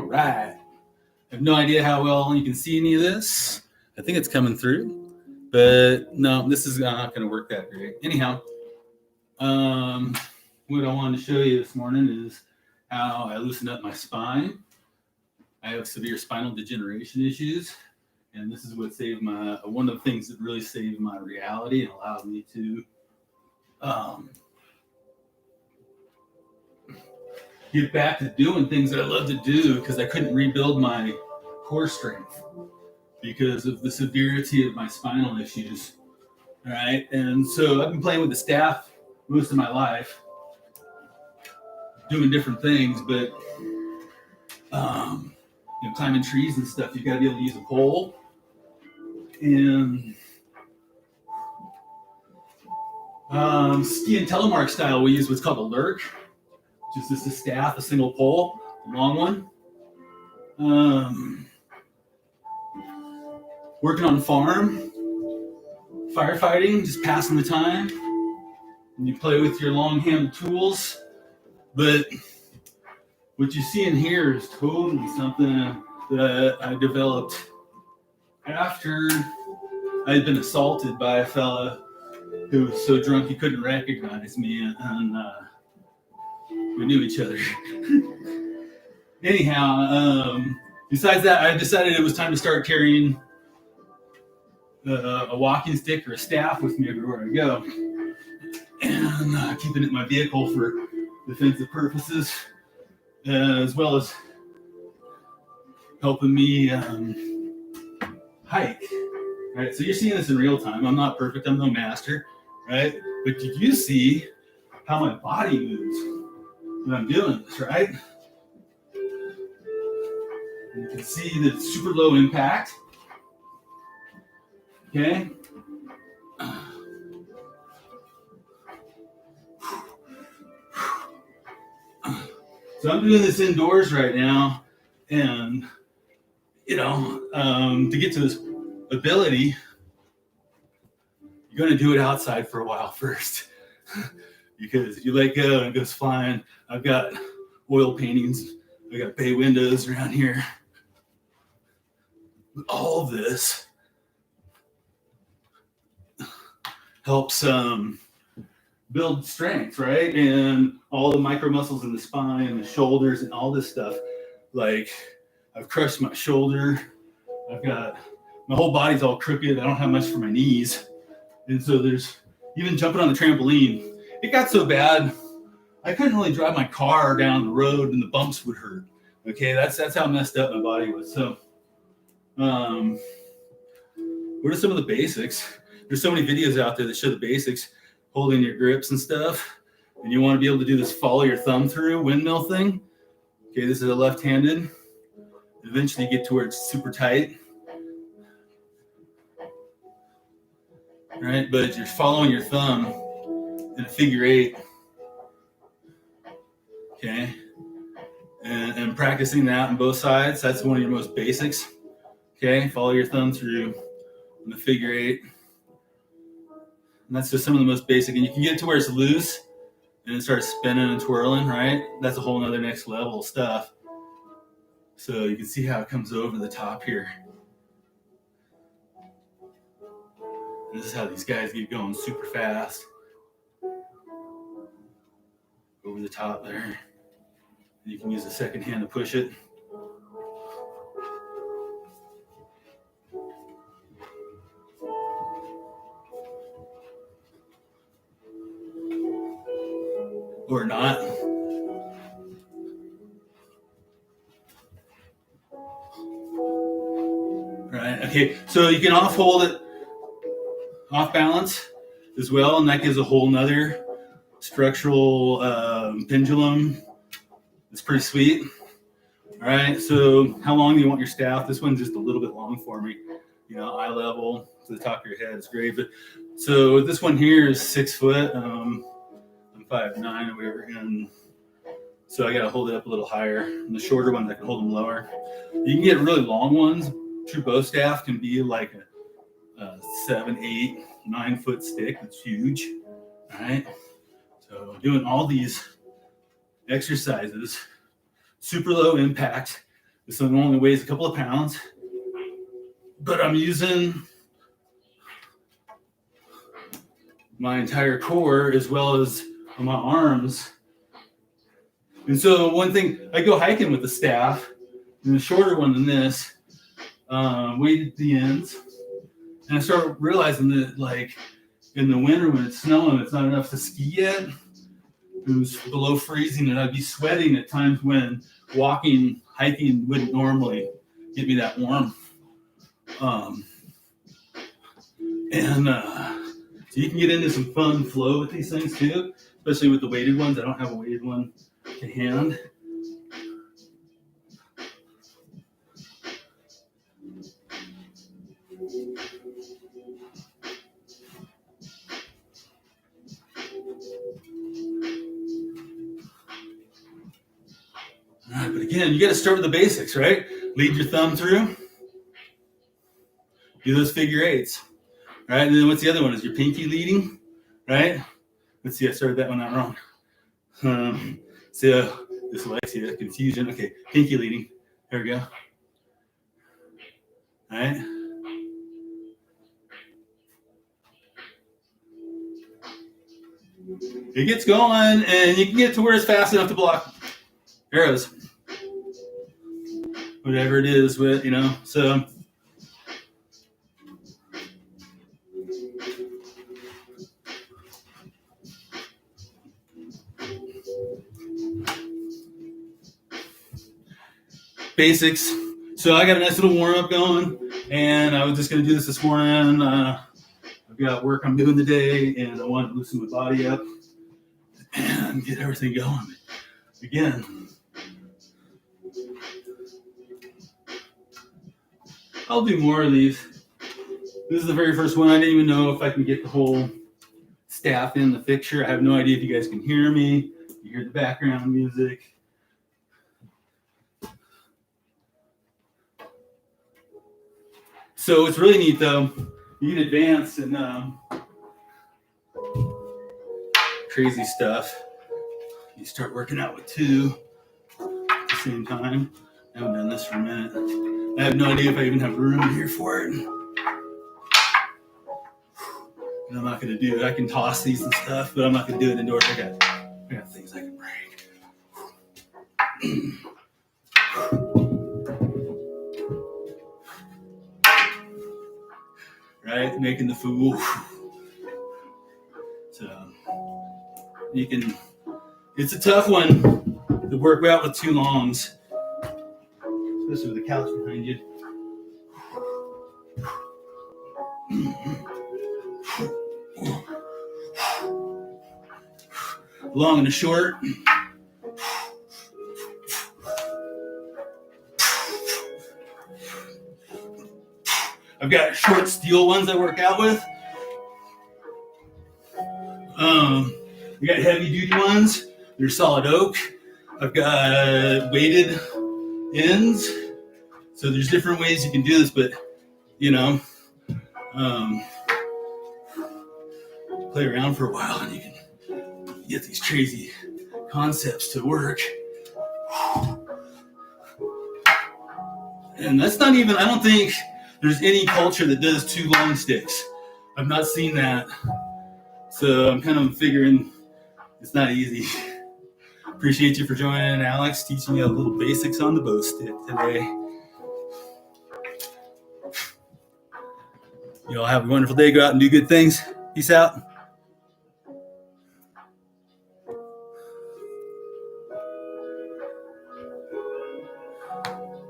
right. I have no idea how well you can see any of this. I think it's coming through, but no, this is not going to work that great. Anyhow, what I wanted to show you this morning is how I loosened up my spine. I have severe spinal degeneration issues, and this is what saved one of the things that really saved my reality and allowed me to get back to doing things that I love to do, because I couldn't rebuild my core strength because of the severity of my spinal issues. All right. And so I've been playing with the staff most of my life, doing different things, but climbing trees and stuff, you've got to be able to use a pole. And ski and telemark style, we use what's called a lurk, which is just a staff, a single pole, a long one. Working on farm, firefighting, just passing the time. And you play with your long-handled tools. But what you see in here is totally something that I developed after I had been assaulted by a fella who was so drunk he couldn't recognize me, and we knew each other. Anyhow, besides that, I decided it was time to start carrying a walking stick or a staff with me everywhere I go, and keeping it in my vehicle for defensive purposes, as well as helping me hike. Right, so you're seeing this in real time. I'm not perfect. I'm no master, right? But did you see how my body moves when I'm doing this, right? And you can see that it's super low impact. Okay. So I'm doing this indoors right now, and to get to this ability, you're going to do it outside for a while first, because if you let go and it goes flying. I've got oil paintings, I got bay windows around here. All of this helps build strength, right? And all the micro muscles in the spine and the shoulders and all this stuff. Like, I've crushed my shoulder. I've got my whole body's all crooked. I don't have much for my knees. And so there's even jumping on the trampoline. It got so bad, I couldn't really drive my car down the road and the bumps would hurt. Okay, that's how messed up my body was. So what are some of the basics? There's so many videos out there that show the basics, holding your grips and stuff. And you want to be able to do this follow your thumb through windmill thing. Okay, this is a left-handed. Eventually you get to where it's super tight. Right, but you're following your thumb in a figure eight. Okay, and practicing that on both sides. That's one of your most basics. Okay, follow your thumb through in the figure eight. And that's just some of the most basic. And you can get to where it's loose and it starts spinning and twirling, right? That's a whole nother next level stuff. So you can see how it comes over the top here. And this is how these guys get going super fast. Over the top there. And you can use the second hand to push it. Or not. Right, okay, so you can off hold it, off balance as well, and that gives a whole nother structural pendulum. It's pretty sweet. All right, so how long do you want your staff? This one's just a little bit long for me. Eye level to the top of your head is great. But so this one here is 6 foot. I'm 5'9" or whatever, and so I got to hold it up a little higher. And the shorter ones, I can hold them lower. You can get really long ones. True bow staff can be like a 7, 8, 9 foot stick. It's huge. All right. So doing all these exercises, super low impact, This one only weighs a couple of pounds, but I'm using my entire core as well as my arms. And so one thing, I go hiking with the staff, and the shorter one than this, weighted at the ends. And I started realizing that, like, in the winter when it's snowing, it's not enough to ski yet. It was below freezing, and I'd be sweating at times when hiking wouldn't normally get me that warm. So you can get into some fun flow with these things too, especially with the weighted ones. I don't have a weighted one to hand. All right, but again, you got to start with the basics, right? Lead your thumb through. Do those figure eights, right? And then what's the other one? Is your pinky leading, right? Let's see, I started that one out wrong. So dyslexia, confusion. Okay, pinky leading. There we go. All right. It gets going, and you can get to where it's fast enough to block arrows. Whatever it is with, so. Basics. So I got a nice little warm up going, and I was just going to do this morning. I've got work I'm doing today, and I want to loosen my body up and get everything going. Again, I'll do more of these. This is the very first one. I didn't even know if I can get the whole staff in the picture. I have no idea if you guys can hear me. You hear the background music. So it's really neat, though. You can advance and crazy stuff. You start working out with two at the same time. I haven't done this for a minute. I have no idea if I even have room here for it. And I'm not going to do it. I can toss these and stuff, but I'm not going to do it indoors. I got things I can break. Right? Making the fool. So you can, it's a tough one to work out with two longs, especially with the couch behind you. Long and the short. I've got short steel ones I work out with. I got heavy duty ones. They're solid oak. I've got weighted ends. So there's different ways you can do this, but play around for a while and you can get these crazy concepts to work. And that's not even, I don't think there's any culture that does two long sticks. I've not seen that. So I'm kind of figuring it's not easy. Appreciate you for joining, Alex, teaching you a little basics on the bow stick today. You all have a wonderful day. Go out and do good things. Peace out.